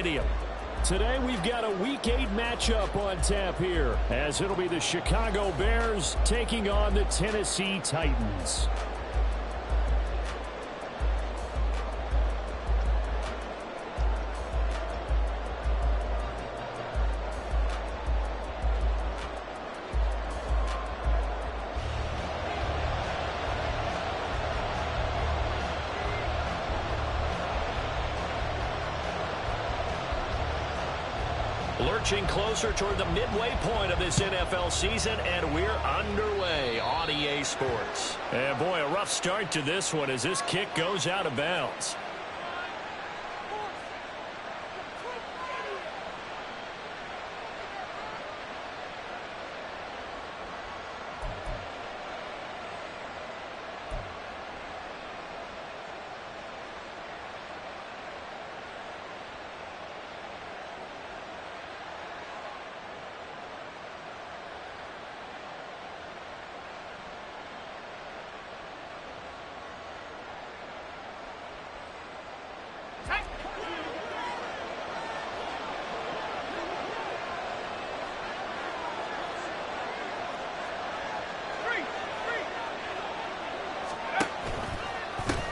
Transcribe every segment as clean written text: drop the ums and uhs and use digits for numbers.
Stadium. Today we've got a Week 8 matchup on tap here, as it'll be the Chicago Bears taking on the Tennessee Titans. Lurching closer toward the midway point of this NFL season, and we're underway on EA Sports. And boy, a rough start to this one as this kick goes out of bounds.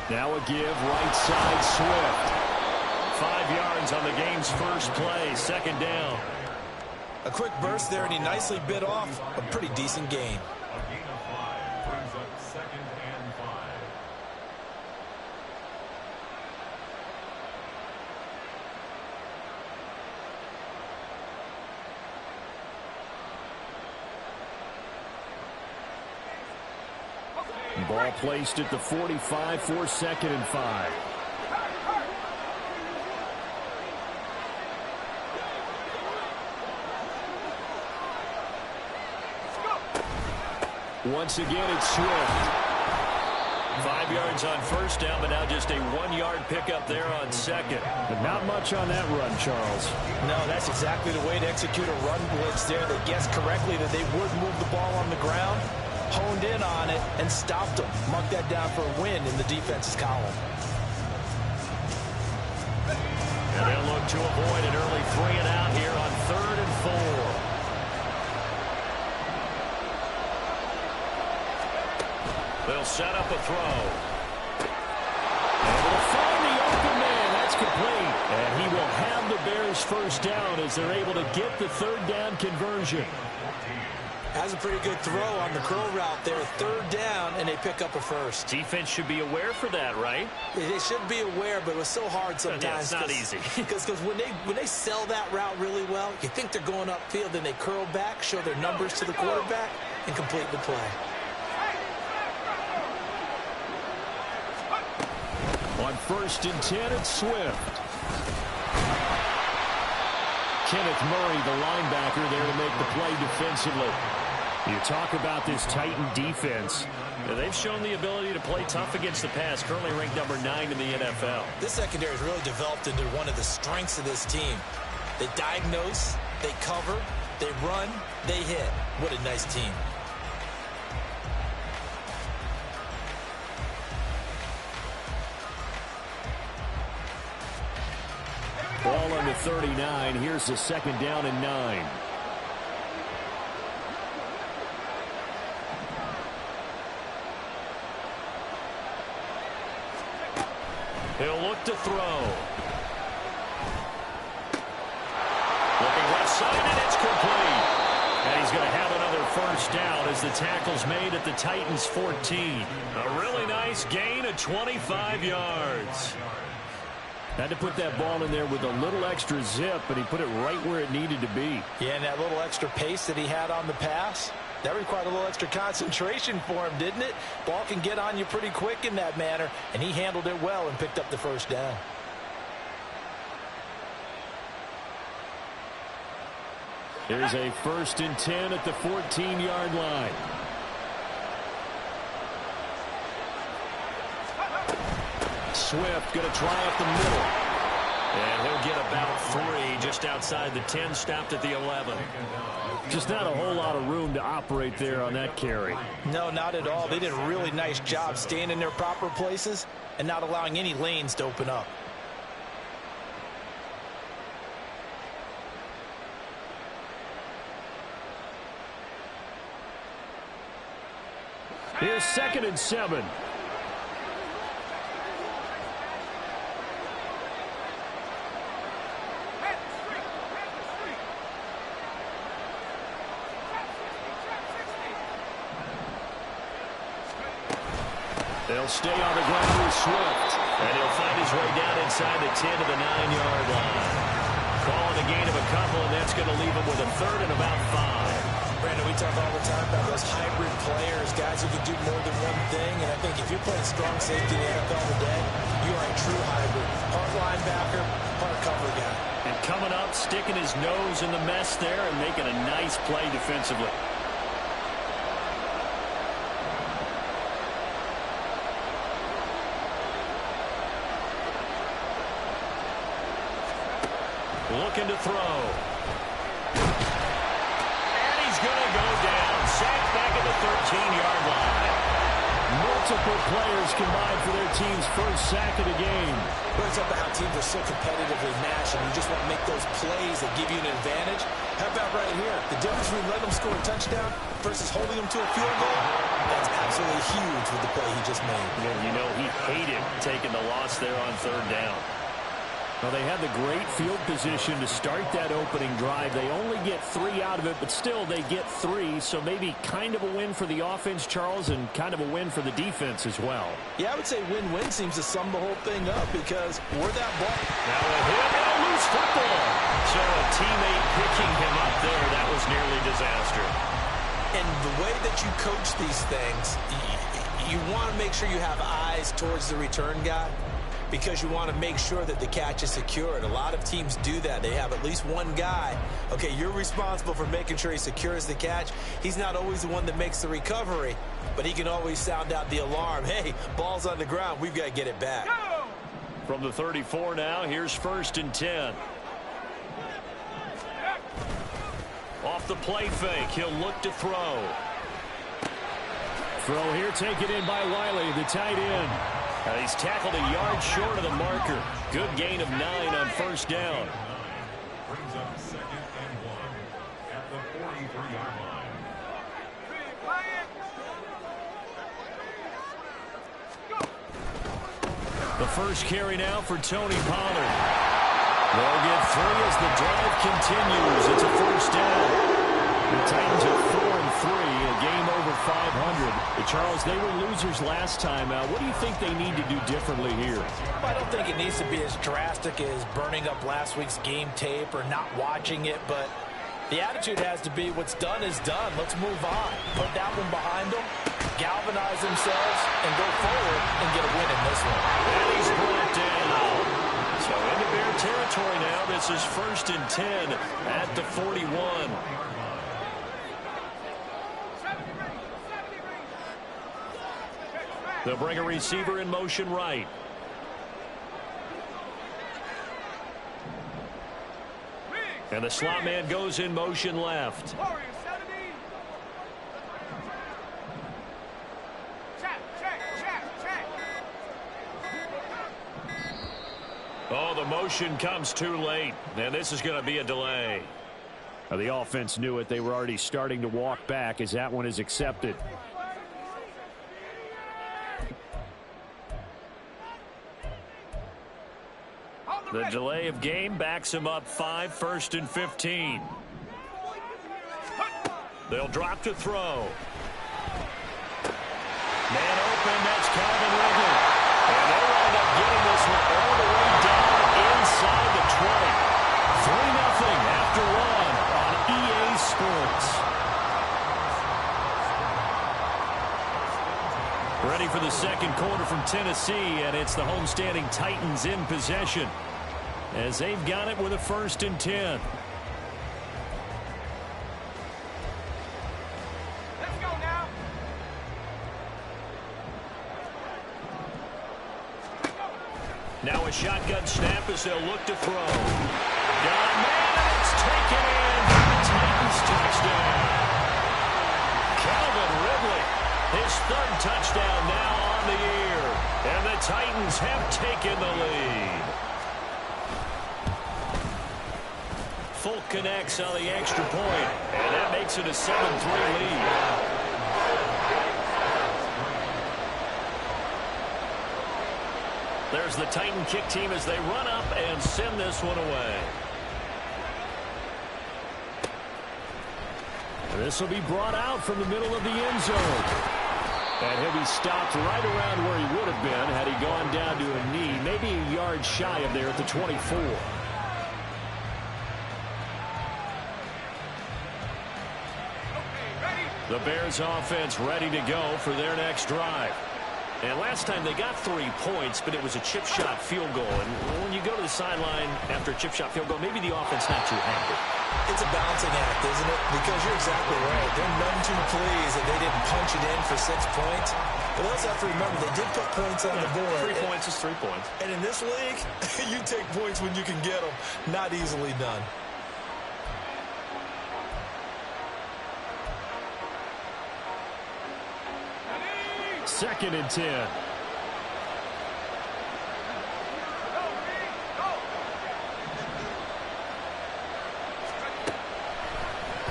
Now a give, right side, Swift. 5 yards on the game's first play, second down. A quick burst there, and he nicely bit off a pretty decent gain. A gain of 5 brings up 2nd and 5. Ball placed at the 45 for 2nd and 5. Once again, it's Swift. 5 yards on first down, but now just a 1-yard pickup there on second. But not much on that run, Charles. No, that's exactly the way to execute a run blitz there. They guessed correctly that they would move the ball on the ground, honed in on it, and stopped them. Mark that down for a win in the defense's column. And they'll look to avoid an early 3 and out here on 3rd and 4. They'll set up a throw. Able to find the open man. That's complete. And he will have the Bears first down as they're able to get the 3rd down conversion. Has a pretty good throw on the curl route there. 3rd down, and they pick up a first. Defense should be aware for that, right? They should be aware, but it was so hard sometimes. Yeah, it's not easy. Because when they sell that route really well, you think they're going upfield, then they curl back, show their numbers to the quarterback, and complete the play. On 1st and 10, it's Swift. Kenneth Murray, the linebacker, there to make the play defensively. You talk about this Titan defense. They've shown the ability to play tough against the pass, currently ranked number 9 in the NFL. This secondary has really developed into one of the strengths of this team. They diagnose, they cover, they run, they hit. What a nice team. Ball on the 39. Here's the 2nd down and 9. He'll look to throw. Looking left side, and it's complete. And he's going to have another first down as the tackle's made at the Titans' 14. A really nice gain of 25 yards. Had to put that ball in there with a little extra zip, but he put it right where it needed to be. Yeah, and that little extra pace that he had on the pass, that required a little extra concentration for him, didn't it? Ball can get on you pretty quick in that manner, and he handled it well and picked up the first down. There's a 1st and 10 at the 14-yard line. Swift going to try up the middle. And he'll get about 3 just outside the 10, stopped at the 11. Just not a whole lot of room to operate there on that carry. No, not at all. They did a really nice job staying in their proper places and not allowing any lanes to open up. Here's 2nd and 7. They'll stay on the ground with Swift. And he'll find his way down inside the 10 to the 9-yard line. Calling a gain of a couple, and that's going to leave him with a 3rd and about 5. Brandon, we talk all the time about those hybrid players, guys who can do more than one thing. And I think if you're playing strong safety in the NFL today, you are a true hybrid. Part linebacker, part cover guy. And coming up, sticking his nose in the mess there and making a nice play defensively. Looking to throw. And he's going to go down. Sacked back at the 13-yard line. Multiple players combined for their team's first sack of the game. Brings up how teams are so competitively matched, and you just want to make those plays that give you an advantage. How about right here? The difference between letting them score a touchdown versus holding them to a field goal, that's absolutely huge with the play he just made. Well, you know, he hated taking the loss there on 3rd down. Well, they had the great field position to start that opening drive. They only get 3 out of it, but still they get 3. So maybe kind of a win for the offense, Charles, and kind of a win for the defense as well. Yeah, I would say win-win seems to sum the whole thing up because we're that ball. Now a hit and a loose football. So a teammate picking him up there, that was nearly disaster. And the way that you coach these things, you want to make sure you have eyes towards the return guy, because you want to make sure that the catch is secured. A lot of teams do that. They have at least one guy. Okay, you're responsible for making sure he secures the catch. He's not always the one that makes the recovery, but he can always sound out the alarm. Hey, ball's on the ground. We've got to get it back. From the 34 now, here's 1st and 10. Off the play fake, he'll look to throw. Throw here, taken in by Wiley, the tight end. He's tackled a yard short of the marker. Good gain of 9 on 1st down. Brings up 2nd and 1 at the 43-yard line. The first carry now for Tony Pollard. They'll get 3 as the drive continues. It's a 1st down. The Titans are 4-3, a game over 500. Charles, they were losers last time. What do you think they need to do differently here? I don't think it needs to be as drastic as burning up last week's game tape or not watching it, but the attitude has to be what's done is done. Let's move on. Put that one behind them, galvanize themselves, and go forward and get a win in this one. And he's brought down. So into Bear territory now. This is 1st and 10 at the 41. They'll bring a receiver in motion right. And the slot man goes in motion left. Oh, the motion comes too late. And this is going to be a delay. Now, the offense knew it. They were already starting to walk back as that one is accepted. The delay of game backs him up 5, 1st and 15. They'll drop to throw. Man open, that's Calvin Ridley. And they'll wind up getting this one all the way down inside the 20. 3-0 after 1 on EA Sports. Ready for the 2nd quarter from Tennessee, and it's the homestanding Titans in possession, as they've got it with a 1st and 10. Let's go now. Now a shotgun snap as they'll look to throw. Got a man, and it's taken in for the Titans touchdown. Calvin Ridley, his 3rd touchdown now on the year, and the Titans have taken the lead. Folk connects on the extra point, and that makes it a 7-3 lead. There's the Titan kick team as they run up and send this one away. This will be brought out from the middle of the end zone. And he'll be stopped right around where he would have been had he gone down to a knee, maybe a yard shy of there at the 24. The Bears offense ready to go for their next drive. And last time they got 3 points, but it was a chip shot field goal. And when you go to the sideline after a chip shot field goal, maybe the offense not too happy. It's a balancing act, isn't it? Because you're exactly right. They're none too pleased that they didn't punch it in for 6 points. But also have to remember, they did put points on the board. 3 points is 3 points. And in this league, you take points when you can get them. Not easily done. Second and 10.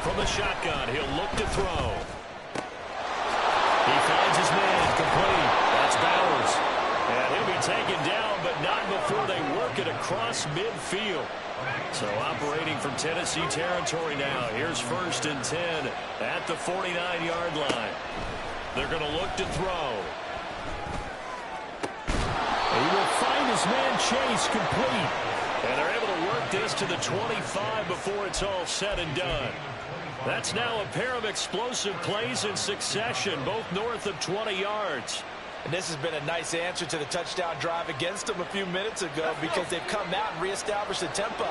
From the shotgun, he'll look to throw. He finds his man, complete. That's Bowers. And he'll be taken down, but not before they work it across midfield. So operating from Tennessee territory now. Here's 1st and 10 at the 49-yard line. They're going to look to throw. He will find his man Chase complete. And they're able to work this to the 25 before it's all said and done. That's now a pair of explosive plays in succession, both north of 20 yards. And this has been a nice answer to the touchdown drive against them a few minutes ago because they've come out and reestablished the tempo.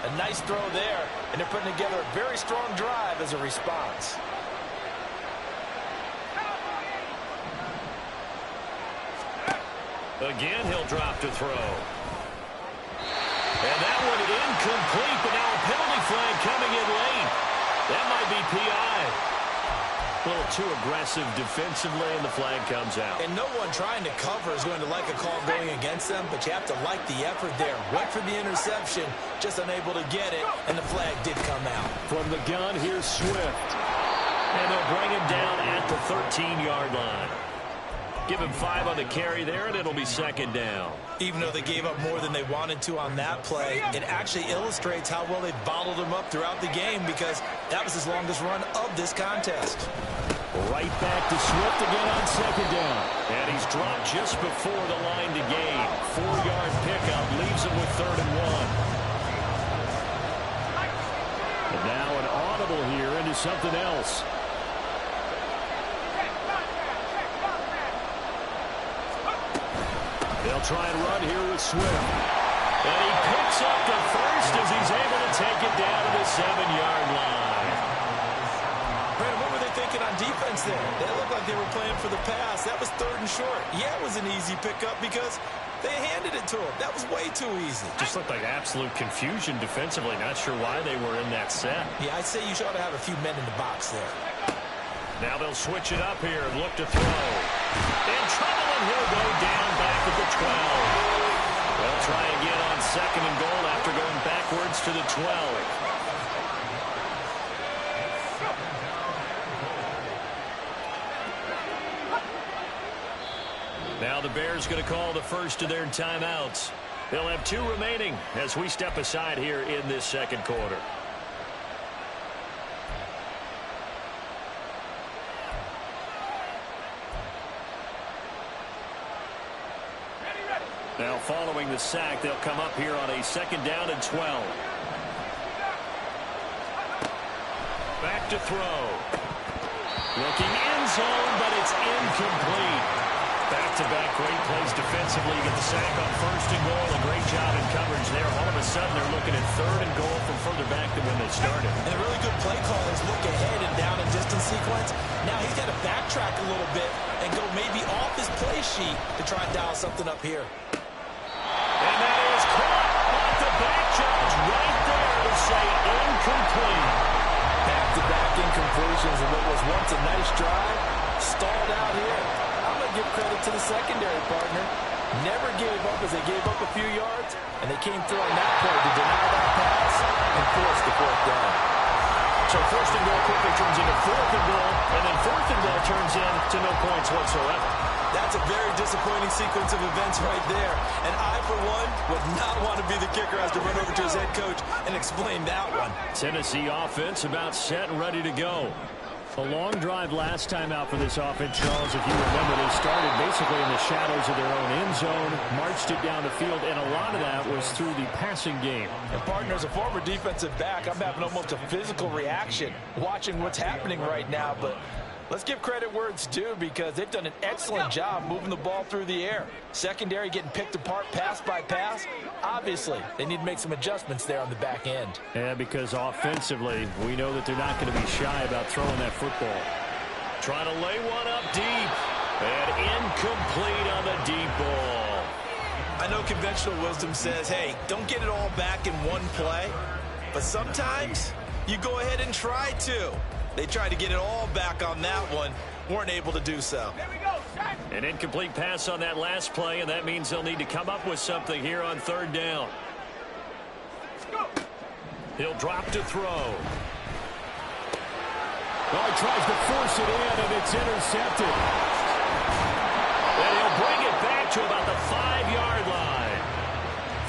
A nice throw there, and they're putting together a very strong drive as a response. Again, he'll drop to throw. And that one incomplete, but now a penalty flag coming in late. That might be PI. A little too aggressive defensively, and the flag comes out. And no one trying to cover is going to like a call going against them, but you have to like the effort there. Went for the interception, just unable to get it, and the flag did come out. From the gun, here's Swift. And they'll bring him down at the 13-yard line. Give him 5 on the carry there, and it'll be 2nd down. Even though they gave up more than they wanted to on that play, it actually illustrates how well they bottled him up throughout the game because that was his longest run of this contest. Right back to Swift again on 2nd down. And he's dropped just before the line to gain. 4-yard pickup leaves him with 3rd and 1. And now an audible here into something else. They'll try and run here with Swift. And he picks up the first as he's able to take it down to the 7-yard line. Brandon, what were they thinking on defense there? They looked like they were playing for the pass. That was 3rd and short. Yeah, it was an easy pickup because they handed it to him. That was way too easy. Just looked like absolute confusion defensively. Not sure why they were in that set. Yeah, I'd say you ought to have a few men in the box there. Now they'll switch it up here and look to throw. In trouble, and he'll go down back at the 12. They'll try again on 2nd and goal after going backwards to the 12. Now the Bears going to call the first of their timeouts. They'll have 2 remaining as we step aside here in this 2nd quarter. Now following the sack, they'll come up here on a 2nd down and 12. Back to throw. Looking end zone, but it's incomplete. Back-to-back great plays defensively. You get the sack on 1st and goal. A great job in coverage there. All of a sudden, they're looking at 3rd and goal from further back than when they started. And a really good play call is look ahead and down and distance sequence. Now he's got to backtrack a little bit and go maybe off his play sheet to try and dial something up here. And that is caught off the back judge right there to say incomplete. Back-to-back incompletions of what was once a nice drive. Stalled out here. I'm going to give credit to the secondary partner. Never gave up as they gave up a few yards, and they came through on that play to deny that pass and force the 4th down. So 1st and goal quickly turns into 4th and goal, and then 4th and goal turns into no points whatsoever. That's a very disappointing sequence of events right there. And I, for one, would not want to be the kicker as to run over to his head coach and explain that one. Tennessee offense about set and ready to go. A long drive last time out for this offense, Charles. If you remember, they started basically in the shadows of their own end zone, marched it down the field, and a lot of that was through the passing game. And partner, as a former defensive back, I'm having almost a physical reaction watching what's happening right now. But let's give credit where it's due, because they've done an excellent job moving the ball through the air. Secondary getting picked apart pass by pass. Obviously, they need to make some adjustments there on the back end. Yeah, because offensively, we know that they're not going to be shy about throwing that football. Trying to lay one up deep. And incomplete on the deep ball. I know conventional wisdom says, hey, don't get it all back in one play. But sometimes you go ahead and try to. They tried to get it all back on that one. Weren't able to do so. An incomplete pass on that last play, and that means they'll need to come up with something here on third down. He'll drop to throw. Oh, he tries to force it in, and it's intercepted. And he'll bring it back to about the 5-yard line.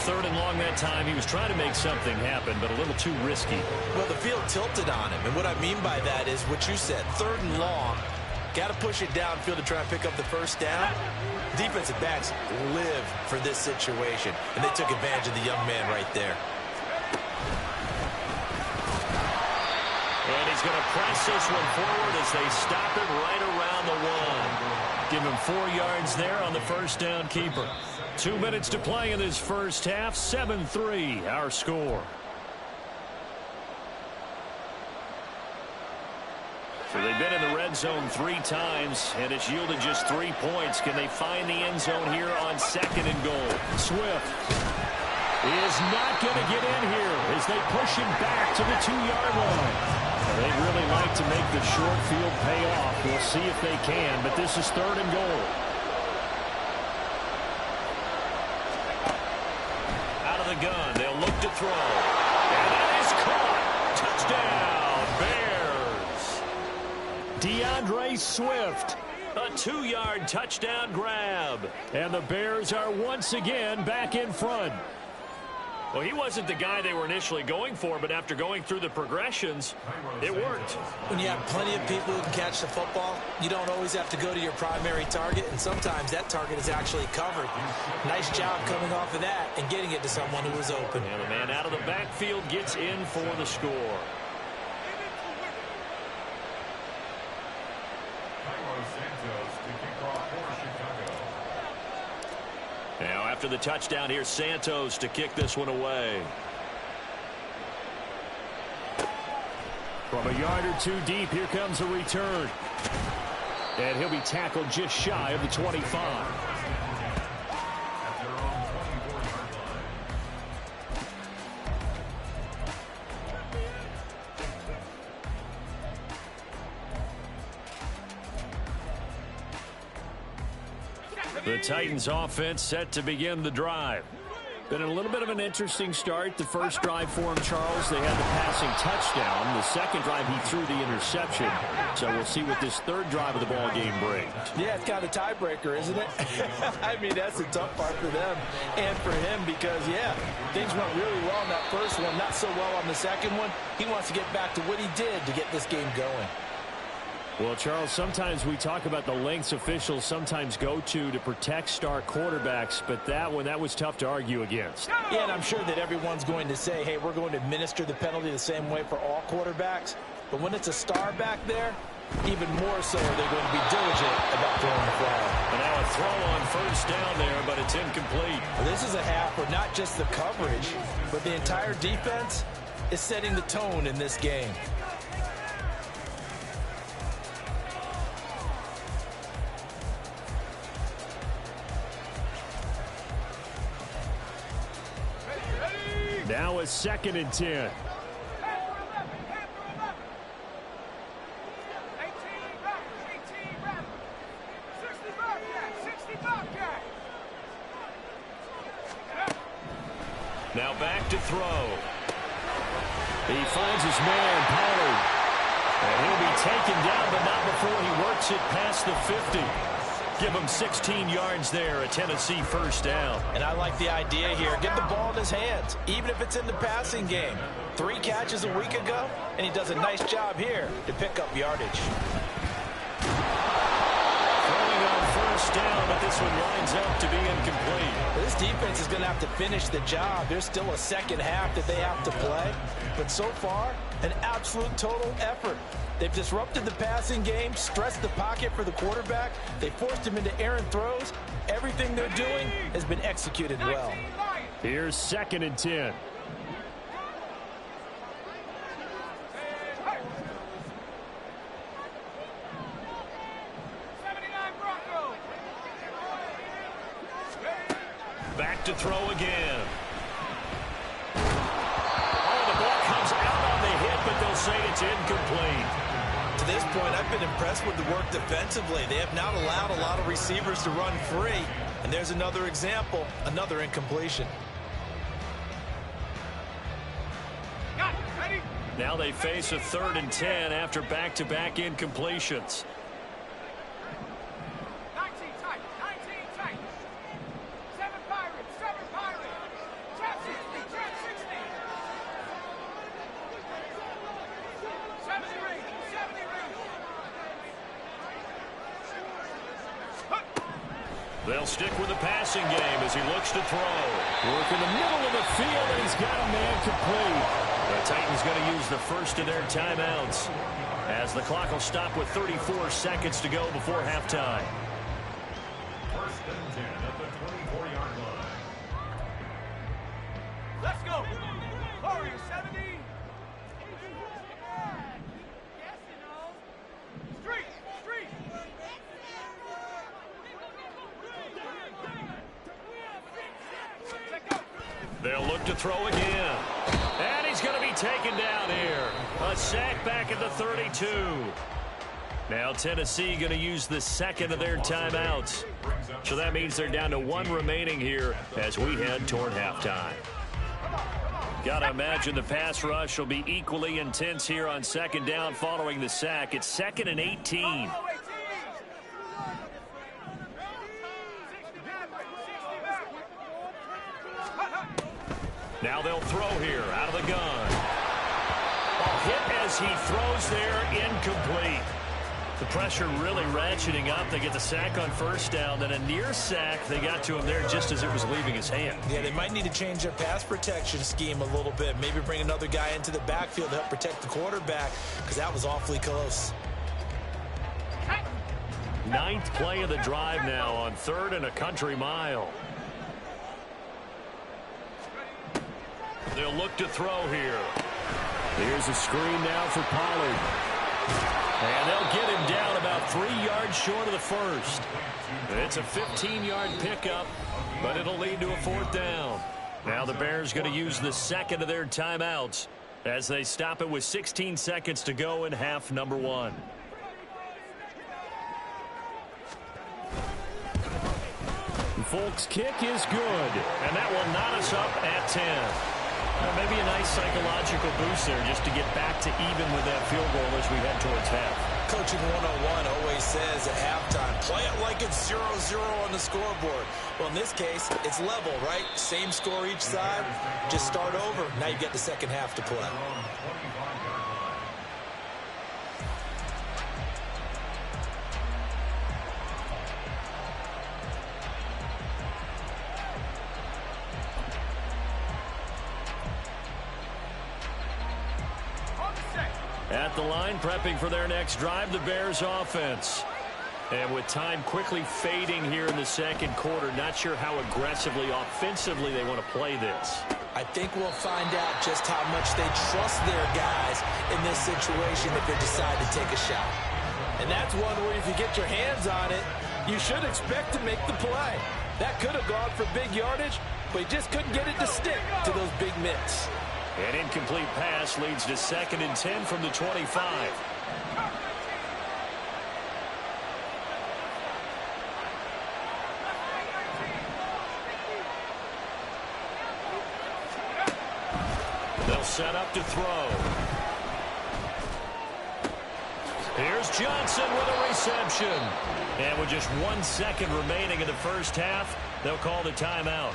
Third and long that time. He was trying to make something happen, but a little too risky. Well, the field tilted on him, and what I mean by that is what you said, third and long. Got to push it downfield to try and pick up the first down. Defensive backs live for this situation, and they took advantage of the young man right there. And he's going to press this one forward as they stop it right around the 1. Give him 4 yards there on the first down keeper. 2 minutes to play in this first half. 7-3 our score. So they've been in the red zone 3 times, and it's yielded just 3 points. Can they find the end zone here on second and goal? Swift is not going to get in here as they push him back to the 2-yard line. They'd really like to make the short field pay off. We'll see if they can, but this is third and goal. Out of the gun, they'll look to throw. And that is caught. Touchdown, Bears. DeAndre Swift. A 2-yard touchdown grab. And the Bears are once again back in front. Well, he wasn't the guy they were initially going for, but after going through the progressions, it worked. When you have plenty of people who can catch the football, you don't always have to go to your primary target, and sometimes that target is actually covered. Nice job coming off of that and getting it to someone who was open. And the man out of the backfield gets in for the score. Now, after the touchdown, here's Santos to kick this one away. From a yard or 2 deep, here comes a return. And he'll be tackled just shy of the 25. The Titans offense set to begin the drive. Been a little bit of an interesting start. The first drive for him, Charles, they had the passing touchdown. The second drive, he threw the interception. So we'll see what this third drive of the ball game brings. Yeah, it's kind of a tiebreaker, isn't it? I mean, that's the tough part for them and for him because, yeah, things went really well on that first one, not so well on the second one. He wants to get back to what he did to get this game going. Well, Charles, sometimes we talk about the lengths officials sometimes go to protect star quarterbacks, but that one, that was tough to argue against. Yeah, and I'm sure that everyone's going to say, hey, we're going to administer the penalty the same way for all quarterbacks. But when it's a star back there, even more so are they going to be diligent about throwing the flag. And now a throw on first down there, but it's incomplete. Well, this is a half where not just the coverage, but the entire defense is setting the tone in this game. Now a 2nd and 10. Now back to throw. He finds his man, Pollard. And he'll be taken down, but not before he works it past the 50. Give him 16 yards there, a Tennessee first down. And I like the idea here. Get the ball in his hands, even if it's in the passing game. 3 catches a week ago, and he does a nice job here to pick up yardage. Throwing on first down, but this one lines up to be incomplete. This defense is going to have to finish the job. There's still a second half that they have to play. But so far, an absolute total effort. They've disrupted the passing game, stressed the pocket for the quarterback. They forced him into errant throws. Everything they're doing has been executed well. Here's 2nd and 10. Back to throw again. Oh, the ball comes out on the hit, but they'll say it's incomplete. To this point, I've been impressed with the work defensively. They have not allowed a lot of receivers to run free. And there's another example, another incompletion. Now they face a 3rd and 10 after back-to-back incompletions. 19 tight. 7 Pirates. 7 60. 70 rings. They'll stick with the passing game as he looks to throw. Work in the middle of the field, and he's got a man complete. The Titans going to use the first of their timeouts as the clock will stop with 34 seconds to go before halftime. 1st and 10 at the 24-yard line. Let's go. Warriors 70. Yes, Street. They'll look to throw again. And he's going to be taken down here. A sack back at the 32. Now Tennessee going to use the 2nd of their timeouts. So that means they're down to 1 remaining here as we head toward halftime. Got to imagine the pass rush will be equally intense here on 2nd down following the sack. It's 2nd and 18. Now they'll throw here out of the gun. A hit as he throws there, incomplete. The pressure really ratcheting up. They get the sack on first down. Then a near sack. They got to him there just as it was leaving his hand. Yeah, they might need to change their pass protection scheme a little bit. Maybe bring another guy into the backfield to help protect the quarterback because that was awfully close. 9th play of the drive now on 3rd and a country mile. They'll look to throw here. Here's a screen now for Pollard. And they'll get him down about 3 yards short of the first. It's a 15-yard pickup, but it'll lead to a 4th down. Now the Bears going to use the 2nd of their timeouts as they stop it with 16 seconds to go in half number 1. Folks' kick is good, and that will knot us up at 10. Maybe a nice psychological boost there just to get back to even with that field goal as we head towards half. Coaching 101 always says at halftime, play it like it's 0-0 on the scoreboard. Well, in this case, it's level, right? Same score each side. Just start over. Now you get the second half to play. At the line, prepping for their next drive, the Bears offense. And with time quickly fading here in the 2nd quarter, not sure how aggressively, offensively they want to play this. I think we'll find out just how much they trust their guys in this situation if they decide to take a shot. And that's one where if you get your hands on it, you should expect to make the play. That could have gone for big yardage, but he just couldn't get it to stick to those big mitts. An incomplete pass leads to 2nd and 10 from the 25. They'll set up to throw. Here's Johnson with a reception. And with just 1 second remaining in the first half, they'll call the timeout.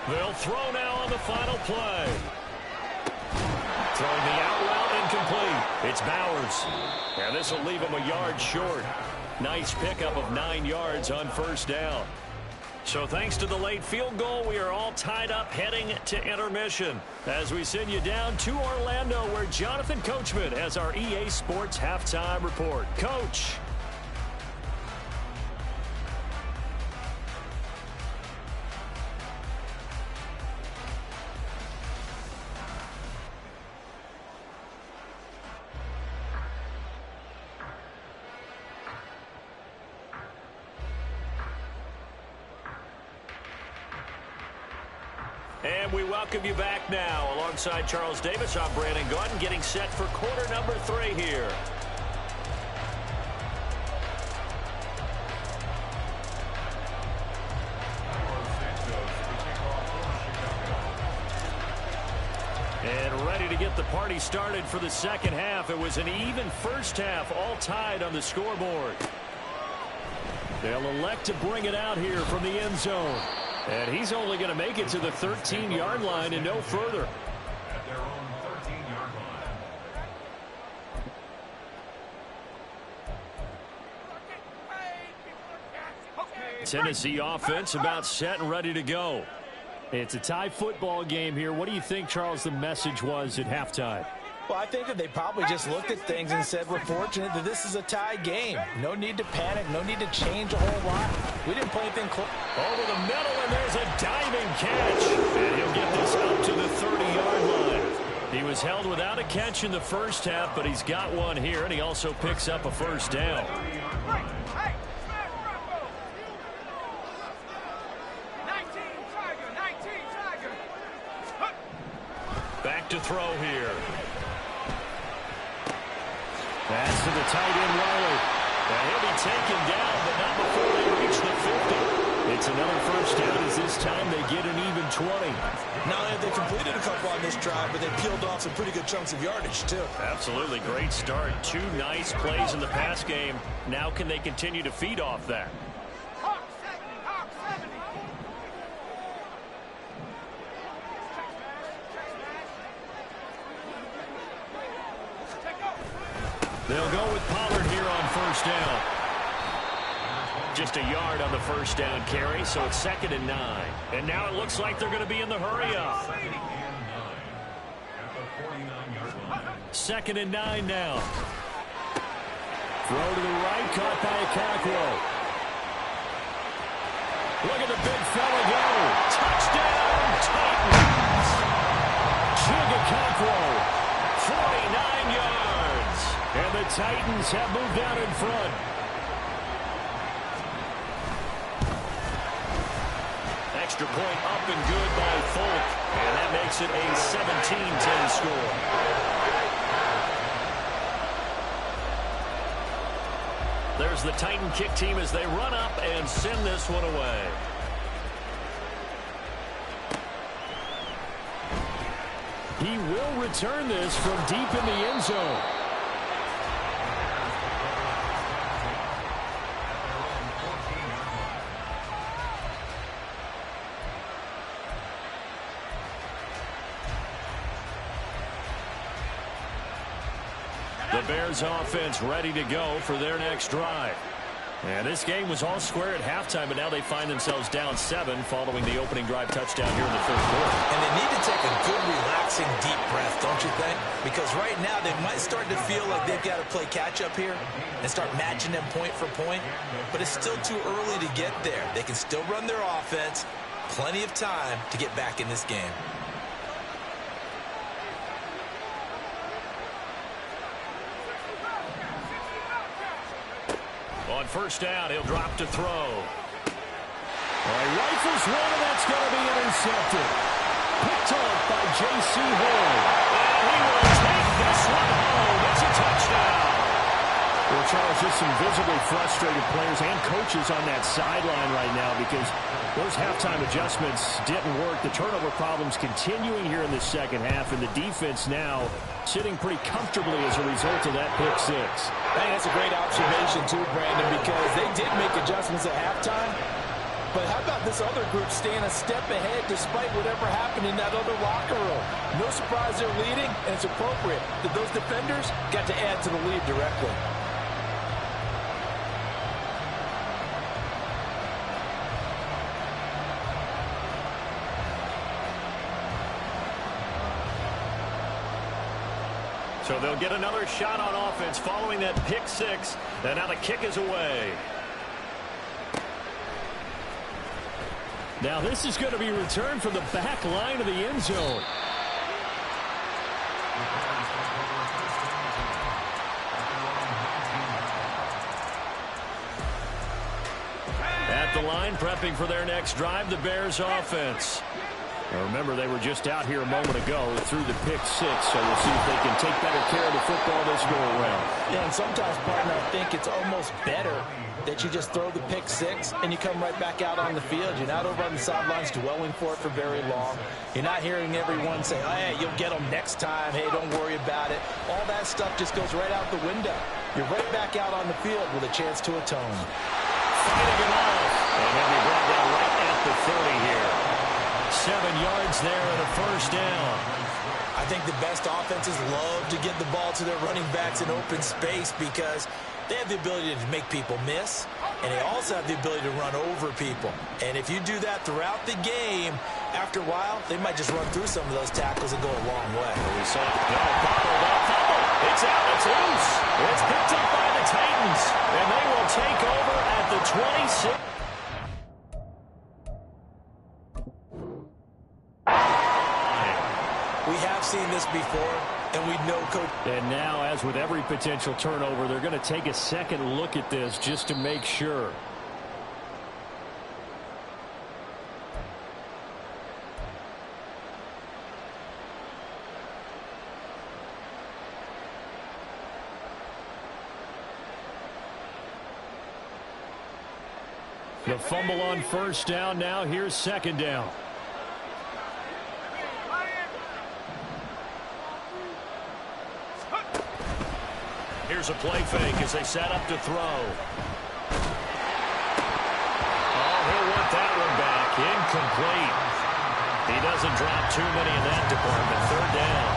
They'll throw now on the final play. Throwing the out route incomplete. It's Bowers. And this will leave him a yard short. Nice pickup of 9 yards on first down. So thanks to the late field goal, we are all tied up heading to intermission. As we send you down to Orlando, where Jonathan Coachman has our EA Sports halftime report. Coach. And we welcome you back now. Alongside Charles Davis, I'm Brandon Gaudin, getting set for quarter number 3 here. And ready to get the party started for the second half. It was an even first half, all tied on the scoreboard. They'll elect to bring it out here from the end zone. And he's only going to make it to the 13-yard line and no further. At their own 13-yard line. Tennessee offense about set and ready to go. It's a tie football game here. What do you think, Charles, the message was at halftime? Well, I think that they probably just looked at things and said, we're fortunate that this is a tie game. No need to panic. No need to change a whole lot. We didn't play anything close. Over the middle, and there's a diving catch. And he'll get this up to the 30-yard line. He was held without a catch in the first half, but he's got one here, and he also picks up a first down. Back to throw here. Pass to the tight end, Riley. And he'll be taken down, but not before they reach the 50. It's another first down as this time they get an even 20. Not only have they completed a couple on this drive, but they peeled off some pretty good chunks of yardage, too. Absolutely great start. 2 nice plays in the pass game. Now can they continue to feed off that? They'll go with Pollard here on first down. Just a yard on the first down carry, so it's 2nd and 9. And now it looks like they're going to be in the hurry-up. 2nd and 9 now. Throw to the right, caught by Okakwo. Look at the big fella go. Touchdown, Titans. Chig Okakwo, 49 yards. And the Titans have moved out in front. Extra point up and good by Folk. And that makes it a 17-10 score. There's the Titan kick team as they run up and send this one away. He will return this from deep in the end zone. The Bears offense ready to go for their next drive. And this game was all square at halftime, but now they find themselves down 7 following the opening drive touchdown here in the first quarter. And they need to take a good, relaxing, deep breath, don't you think? Because right now they might start to feel like they've got to play catch-up here and start matching them point for point. But it's still too early to get there. They can still run their offense. Plenty of time to get back in this game. first down, he'll drop to throw. He rifles one, and that's going to be intercepted. Picked off by J.C. Horn. And he will take this one home. It's a touchdown. Well, Charles, just some visibly frustrated players and coaches on that sideline right now because those halftime adjustments didn't work. The turnover problems continuing here in the second half, and the defense now sitting pretty comfortably as a result of that pick six. Hey, that's a great observation too, Brandon, because they did make adjustments at halftime. But how about this other group staying a step ahead despite whatever happened in that other locker room? No surprise they're leading, and it's appropriate that those defenders got to add to the lead directly. So they'll get another shot on offense following that pick six. And now the kick is away. Now this is going to be returned from the back line of the end zone. At the line, prepping for their next drive, the Bears offense. Now remember, they were just out here a moment ago through the pick six, so we'll see if they can take better care of the football this go around. Yeah, and sometimes, partner, I think it's almost better that you just throw the pick six and you come right back out on the field. You're not over on the sidelines dwelling for it for very long. You're not hearing everyone say, oh, hey, you'll get them next time. Hey, don't worry about it. All that stuff just goes right out the window. You're right back out on the field with a chance to atone. Fighting it off. And he'll be brought down right at the 30 here. 7 yards there and a first down. I think the best offenses love to get the ball to their running backs in open space because they have the ability to make people miss, and they also have the ability to run over people. And if you do that throughout the game, after a while, they might just run through some of those tackles and go a long way. We saw bottled up. It's out. It's loose. It's picked up by the Titans, and they will take over at the 26. We have seen this before, and we know Coach. And now, as with every potential turnover, they're going to take a second look at this just to make sure. The fumble on first down. Now here's second down. Here's a play fake as they set up to throw. Oh, he'll want that one back. Incomplete. He doesn't drop too many in that department. Third down.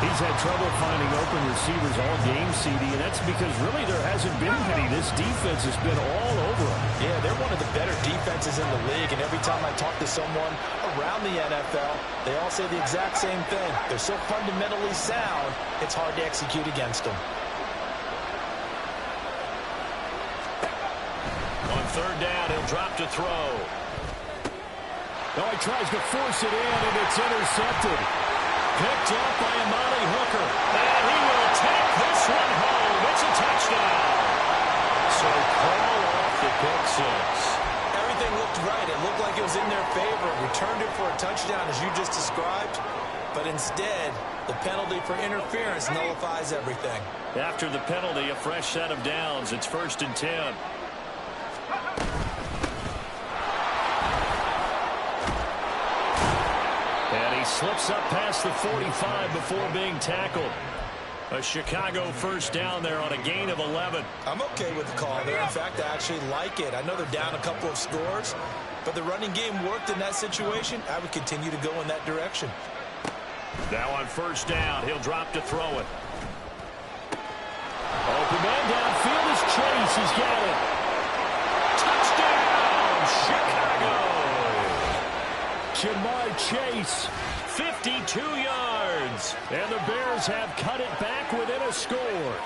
He's had trouble finding open receivers all game, CD, and that's because really there hasn't been many. This defense has been all over them. Yeah, they're one of the better defenses in the league, and every time I talk to someone around the NFL, they all say the exact same thing. They're so fundamentally sound, it's hard to execute against them. On third down, he'll drop to throw. Oh, he tries to force it in, and it's intercepted. Picked up by Amani Hooker. And he will take this one home. It's a touchdown. So call off the pick six. Everything looked right. It looked like it was in their favor. Returned it for a touchdown, as you just described. But instead, the penalty for interference nullifies everything. After the penalty, a fresh set of downs. It's 1st and 10. And he slips up past the 45 before being tackled. A Chicago first down there on a gain of 11. I'm okay with the call there. In fact, I actually like it. I know they're down a couple of scores, but the running game worked in that situation. I would continue to go in that direction. Now on first down, he'll drop to throw it. Open man downfield is Chase. He's got it. Touchdown, Chicago. Jamar Chase, 52 yards. And the Bears have cut it back within a score.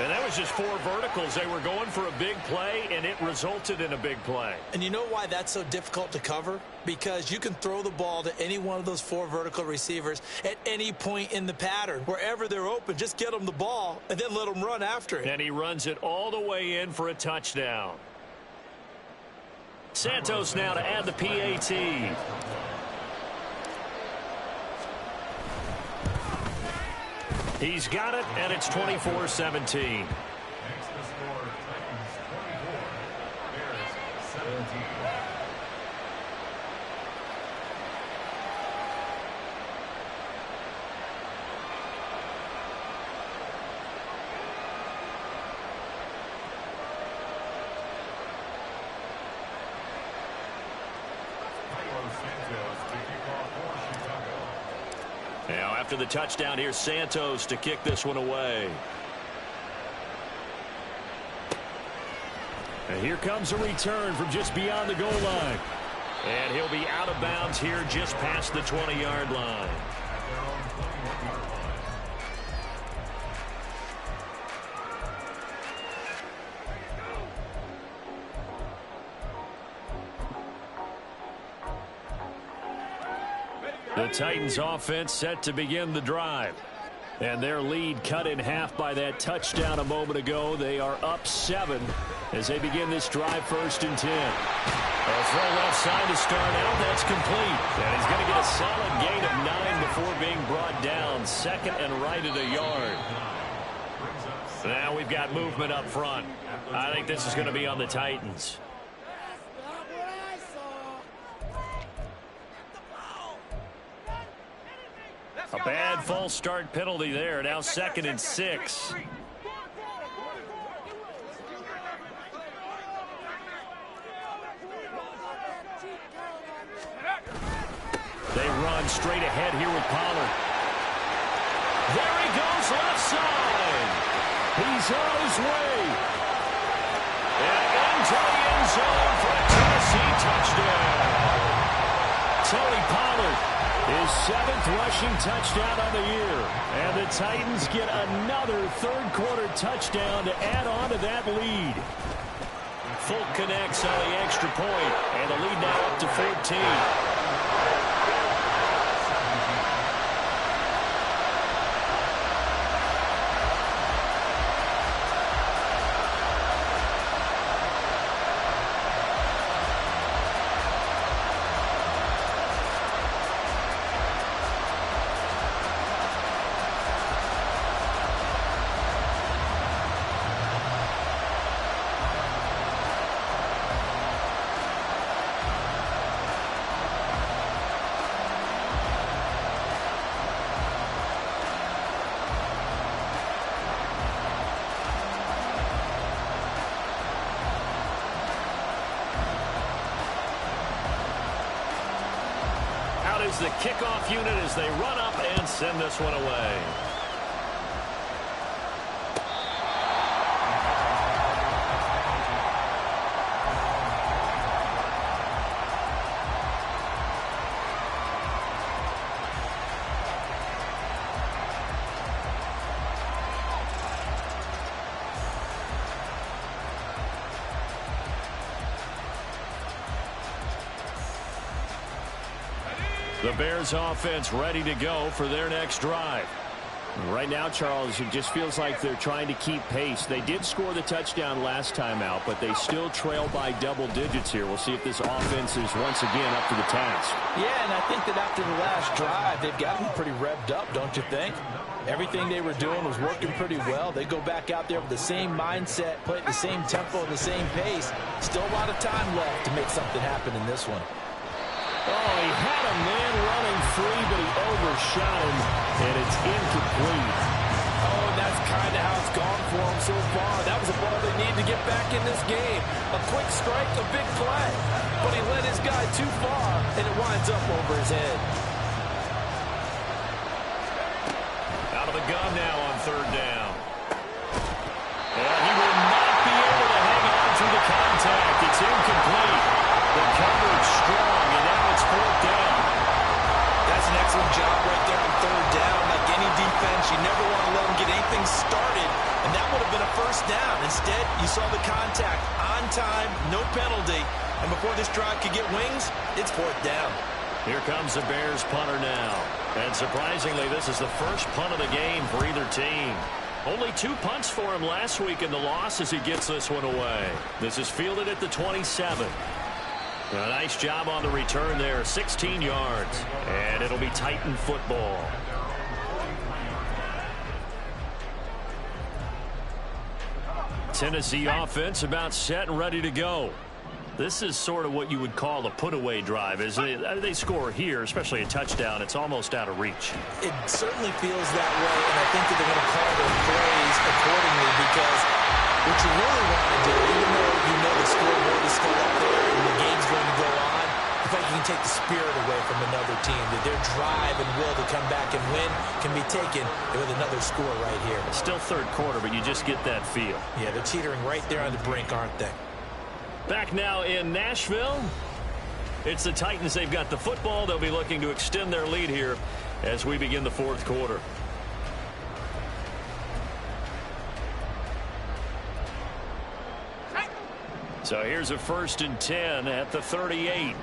And that was just 4 verticals. They were going for a big play, and it resulted in a big play. And you know why that's so difficult to cover? Because you can throw the ball to any one of those 4 vertical receivers at any point in the pattern. Wherever they're open, just get them the ball and then let them run after it. And he runs it all the way in for a touchdown. Santos now to add the PAT. He's got it, and it's 24-17. Next to score, Titans 24, Bears 17. Now, after the touchdown, here's Santos to kick this one away. And here comes a return from just beyond the goal line. And he'll be out of bounds here just past the 20-yard line. The Titans offense set to begin the drive. And their lead cut in half by that touchdown a moment ago. They are up 7 as they begin this drive, 1st and 10. A throw left side to start out. That's complete. And he's going to get a solid gain of 9 before being brought down. 2nd and right at a yard. Now we've got movement up front. I think this is going to be on the Titans. A bad false start penalty there. Now 2nd and 6. They run straight ahead here with Pollard. There he goes, left side. He's on his way. And into the end zone for a Tennessee touchdown. Tony Pollard, his 7th rushing touchdown on the year. And the Titans get another 3rd-quarter touchdown to add on to that lead. Fulk connects on the extra point, and the lead now up to 14. Is the kickoff unit as they run up and send this one away. The Bears offense ready to go for their next drive. Right now, Charles, it just feels like they're trying to keep pace. They did score the touchdown last time out, but they still trail by double digits here. We'll see if this offense is once again up to the task. Yeah, and I think that after the last drive, they've gotten pretty revved up, don't you think? Everything they were doing was working pretty well. They go back out there with the same mindset, play at the same tempo and the same pace. Still a lot of time left to make something happen in this one. Oh, he had a man running free, but he overshot him, and it's incomplete. Oh, and that's kind of how it's gone for him so far. That was a ball they need to get back in this game. A quick strike, a big play. But he led his guy too far, and it winds up over his head. Out of the gun now on 3rd down. And he will not be able to hang on through the contact. It's incomplete. The coverage strong, and now it's 4th down. That's an excellent job right there on 3rd down. Like any defense, you never want to let them get anything started, and that would have been a 4th down. Here comes the Bears punter now. And surprisingly, this is the first punt of the game for either team. Only 2 punts for him last week in the loss as he gets this one away. This is fielded at the 27. A nice job on the return there, 16 yards. And it'll be Titan football. Tennessee offense about set and ready to go. This is sort of what you would call a put-away drive. As they score here, especially a touchdown, it's almost out of reach. It certainly feels that way, and I think that they're going to call their plays accordingly because what you really want to do, even though you know the scoreboard is still up there and the game's going to go on, I think you can take the spirit away from another team, that their drive and will to come back and win can be taken with another score right here. It's still third quarter, but you just get that feel. Yeah, they're teetering right there on the brink, aren't they? Back now in Nashville. It's the Titans. They've got the football. They'll be looking to extend their lead here as we begin the 4th quarter. So here's a 1st and 10 at the 38.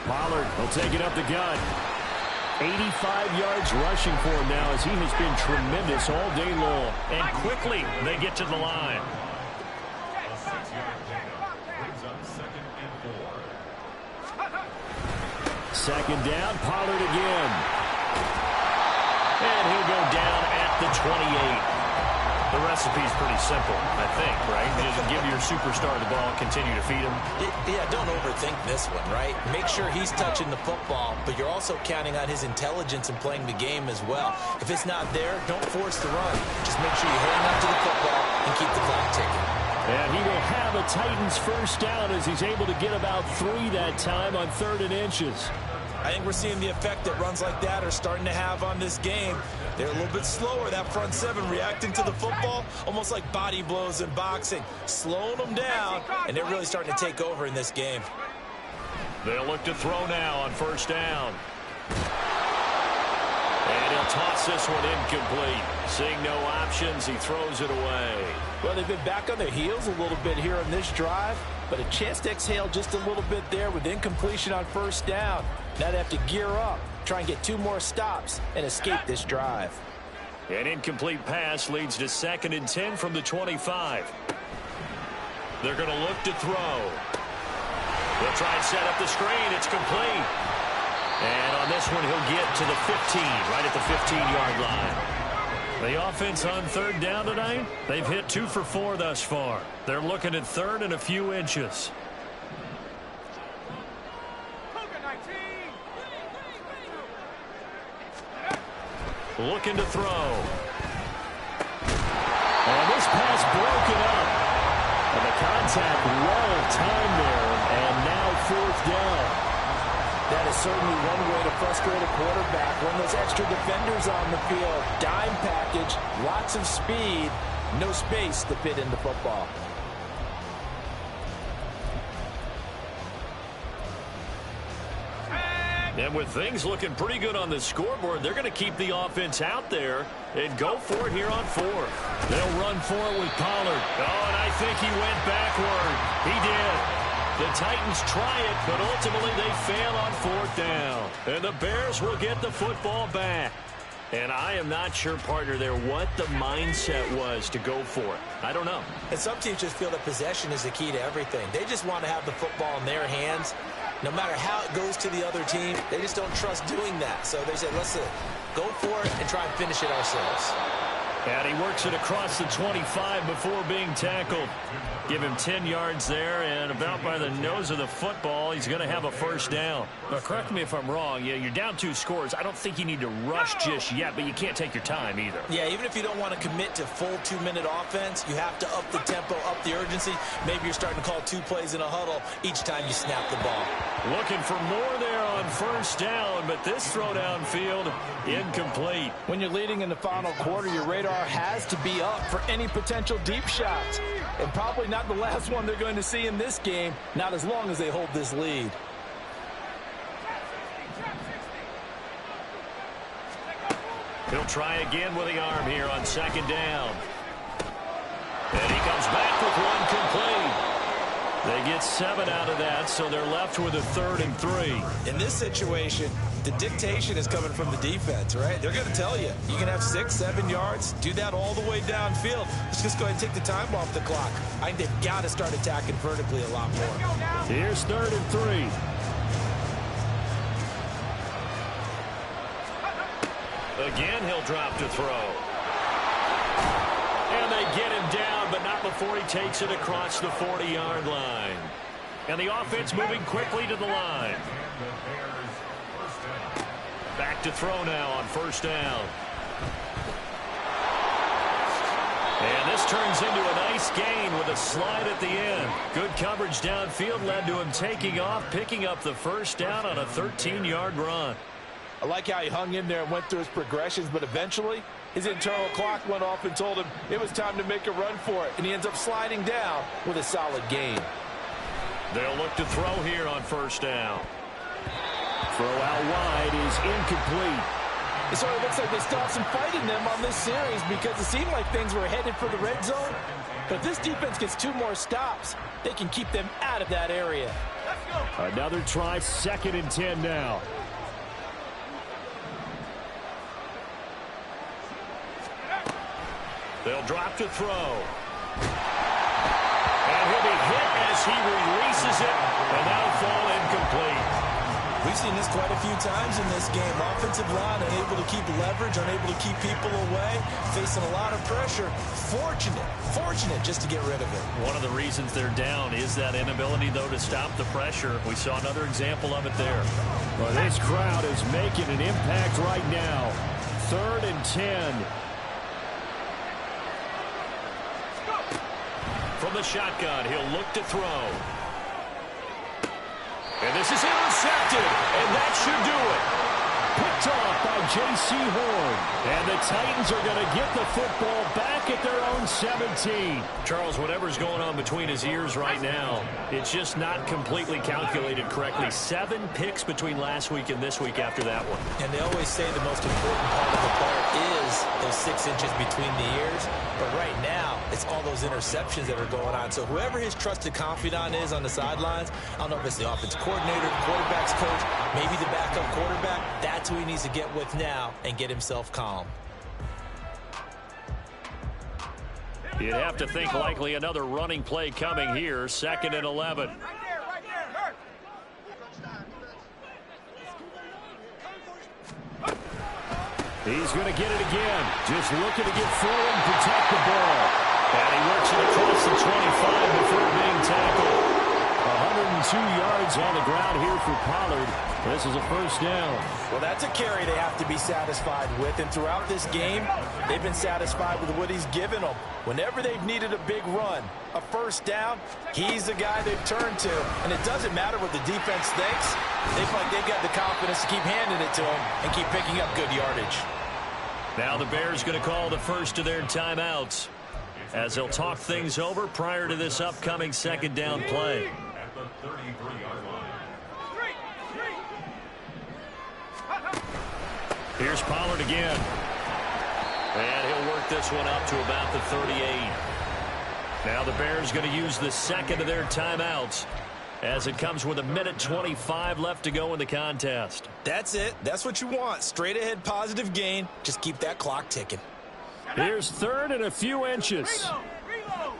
Pollard will take it up the gut. 85 yards rushing for him now as he has been tremendous all day long. And quickly they get to the line. A 6-yard gain brings up 2nd and 4. Second down, Pollard again. And he'll go down at the 28. The recipe's pretty simple, I think, right? Just give your superstar the ball, continue to feed him. Yeah, don't overthink this one, right? Make sure he's touching the football, but you're also counting on his intelligence in playing the game as well. If it's not there, don't force the run. Just make sure you hang on to the football and keep the clock ticking. And he will have a Titans first down as he's able to get about 3 that time on 3rd and inches. I think we're seeing the effect that runs like that are starting to have on this game. They're a little bit slower, that front 7, reacting to the football, almost like body blows in boxing, slowing them down, and they're really starting to take over in this game. They'll look to throw now on 1st down. And he'll toss this one incomplete. Seeing no options, he throws it away. Well, they've been back on their heels a little bit here on this drive, but a chance to exhale just a little bit there with incompletion on 1st down. Now they have to gear up, try and get 2 more stops, and escape this drive. An incomplete pass leads to 2nd and 10 from the 25. They're going to look to throw. They'll try and set up the screen. It's complete. And on this one, he'll get to the 15, right at the 15-yard line. The offense on 3rd down tonight, they've hit 2 for 4 thus far. They're looking at 3rd and a few inches. Looking to throw. And this pass broken up. And the contact well timed there. And now 4th down. That is certainly one way to frustrate a quarterback. Run those extra defenders on the field. Dime package, lots of speed, no space to fit in the football. And with things looking pretty good on the scoreboard, they're going to keep the offense out there and go for it here on 4th. They'll run for it with Pollard. Oh, and I think he went backward. He did. The Titans try it, but ultimately they fail on 4th down. And the Bears will get the football back. And I am not sure, partner, there what the mindset was to go for it. I don't know. And some teams just feel that possession is the key to everything. They just want to have the football in their hands. No matter how it goes to the other team, they just don't trust doing that. So they say, let's go for it and try and finish it ourselves. And he works it across the 25 before being tackled. Give him 10 yards there, and about by the nose of the football, he's going to have a first down. Now, correct me if I'm wrong. Yeah, you're down 2 scores. I don't think you need to rush just yet, but you can't take your time either. Yeah, even if you don't want to commit to full 2-minute offense, you have to up the tempo, up the urgency. Maybe you're starting to call 2 plays in a huddle each time you snap the ball. Looking for more there on first down, but this throw downfield incomplete. When you're leading in the final quarter, your radar has to be up for any potential deep shots. And probably not the last one they're going to see in this game, not as long as they hold this lead. He'll try again with the arm here on second down. And he comes back with one complete. They get 7 out of that, so they're left with a 3rd and 3. In this situation, the dictation is coming from the defense, right? They're going to tell you, you can have 6, 7 yards, do that all the way downfield. Let's just go ahead and take the time off the clock. I think they've got to start attacking vertically a lot more. Here's 3rd and 3. Again, he'll drop to throw. And they get him down, but not before he takes it across the 40-yard line. And the offense moving quickly to the line. Back to throw now on 1st down. And this turns into a nice gain with a slide at the end. Good coverage downfield led to him taking off, picking up the 1st down on a 13-yard run. I like how he hung in there and went through his progressions, but eventually his internal clock went off and told him it was time to make a run for it, and he ends up sliding down with a solid gain. They'll look to throw here on 1st down. Throw out wide is incomplete. It sort of looks like they still have some fight in them on this series because it seemed like things were headed for the red zone. But if this defense gets 2 more stops, they can keep them out of that area. Another try, 2nd and 10 now. They'll drop to throw. And he'll be hit as he releases it, and that'll fall incomplete. We've seen this quite a few times in this game. Offensive line unable to keep leverage, unable to keep people away, facing a lot of pressure. Fortunate just to get rid of it. One of the reasons they're down is that inability, though, to stop the pressure. We saw another example of it there. Well, this crowd is making an impact right now. 3rd and 10. From the shotgun, he'll look to throw. And this is intercepted, and that should do it. Picked off by J.C. Horn. And the Titans are going to get the football back at their own 17. Charles, whatever's going on between his ears right now, it's just not completely calculated correctly. 7 picks between last week and this week after that one. And they always say the most important part of the player is those 6 inches between the ears. But right now, it's all those interceptions that are going on. So whoever his trusted confidant is on the sidelines, I don't know if it's the offense coordinator, the quarterback's coach, maybe the backup quarterback, that's who he needs to get with now and get himself calm. You'd have to think likely another running play coming here. 2nd and 11. Right there, hurt. He's going to get it again. Just looking to get forward and protect the ball. And he works it across the 25 before being tackled. 102 yards on the ground here for Pollard. This is a 1st down. Well, that's a carry they have to be satisfied with. And throughout this game, they've been satisfied with what he's given them. Whenever they've needed a big run, a 1st down, he's the guy they've turned to. And it doesn't matter what the defense thinks. They feel like they've got the confidence to keep handing it to him and keep picking up good yardage. Now the Bears going to call the first of their timeouts as they'll talk things over prior to this upcoming 2nd down play. At the 33-yard line. Here's Pollard again. And he'll work this one up to about the 38. Now the Bears going to use the 2nd of their timeouts as it comes with 1:25 left to go in the contest. That's it. That's what you want. Straight ahead positive gain. Just keep that clock ticking. Here's 3rd and a few inches. Reload.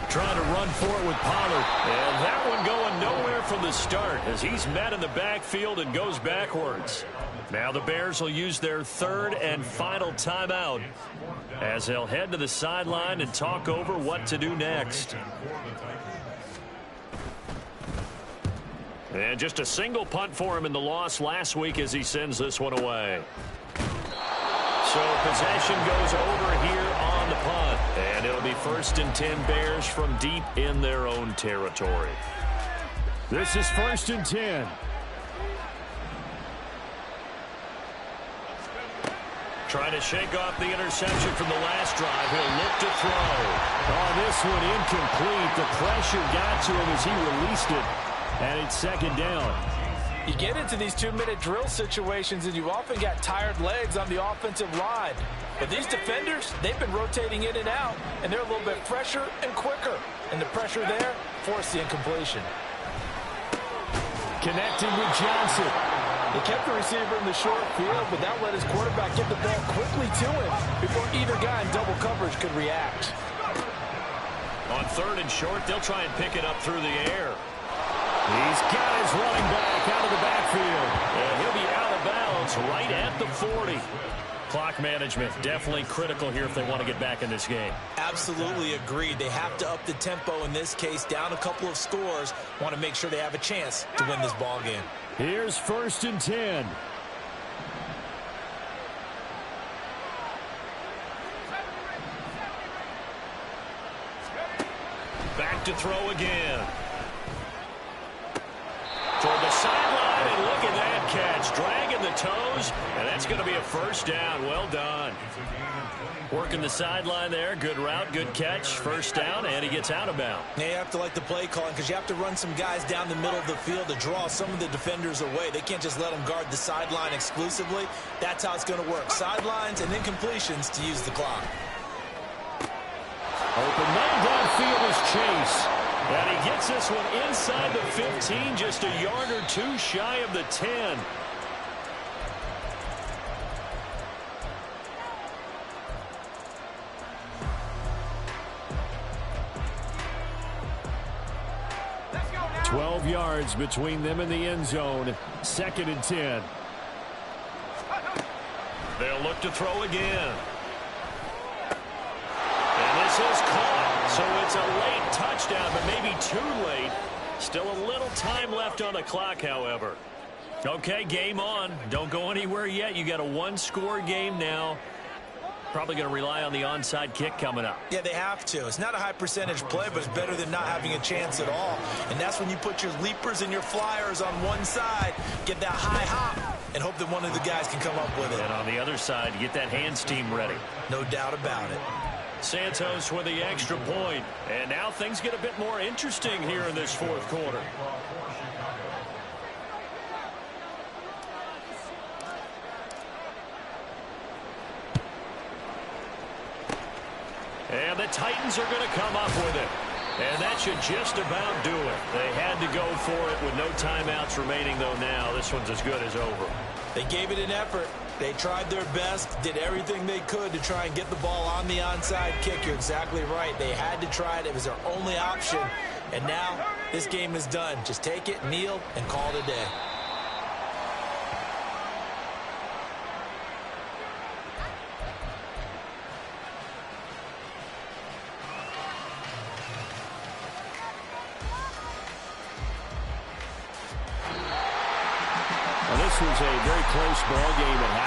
Trying to run for it with Pollard. And that one going nowhere from the start as he's met in the backfield and goes backwards. Now the Bears will use their 3rd and final timeout as they'll head to the sideline and talk over what to do next. And just a single punt for him in the loss last week as he sends this one away. So possession goes over here on the punt. And it'll be 1st and 10 Bears from deep in their own territory. This is 1st and 10. Trying to shake off the interception from the last drive. He'll look to throw. Oh, this one incomplete. The pressure got to him as he released it. And it's 2nd down. You get into these 2-minute drill situations, and you often got tired legs on the offensive line. But these defenders, they've been rotating in and out, and they're a little bit fresher and quicker. And the pressure there forced the incompletion. Connected with Johnson. They kept the receiver in the short field, but that let his quarterback get the ball quickly to him before either guy in double coverage could react. On 3rd and short, they'll try and pick it up through the air. He's got his running back out of the backfield. And he'll be out of bounds right at the 40. Clock management definitely critical here if they want to get back in this game. Absolutely agreed. They have to up the tempo in this case, down a couple of scores. Want to make sure they have a chance to win this ball game. Here's 1st and 10. Back to throw again. Toward the sideline, and look at that catch. Dragging the toes, and that's going to be a 1st down. Well done. Working the sideline there. Good route, good catch. 1st down, and he gets out of bounds. Now you have to like the play calling because you have to run some guys down the middle of the field to draw some of the defenders away. They can't just let them guard the sideline exclusively. That's how it's going to work. Sidelines and then completions to use the clock. Open man downfield is Chase. And he gets this one inside the 15, just a yard or 2 shy of the 10. Let's go now. 12 yards between them and the end zone. 2nd and 10. They'll look to throw again. And this is caught. So it's a late touchdown, but maybe too late. Still a little time left on the clock, however. Okay, game on. Don't go anywhere yet. You got a 1-score game now. Probably going to rely on the onside kick coming up. Yeah, they have to. It's not a high percentage play, but it's better than not having a chance at all. And that's when you put your leapers and your flyers on one side, get that high hop, and hope that one of the guys can come up with it. And on the other side, you get that hands team ready. No doubt about it. Santos with the extra point. And now things get a bit more interesting here in this 4th quarter. And the Titans are going to come up with it. And that should just about do it. They had to go for it with no timeouts remaining, though now this one's as good as over. They gave it an effort. They tried their best, did everything they could to try and get the ball on the onside kick. You're exactly right. They had to try it. It was their only option. And now this game is done. Just take it, kneel, and call it a day. Well, this was a very close ball game at half.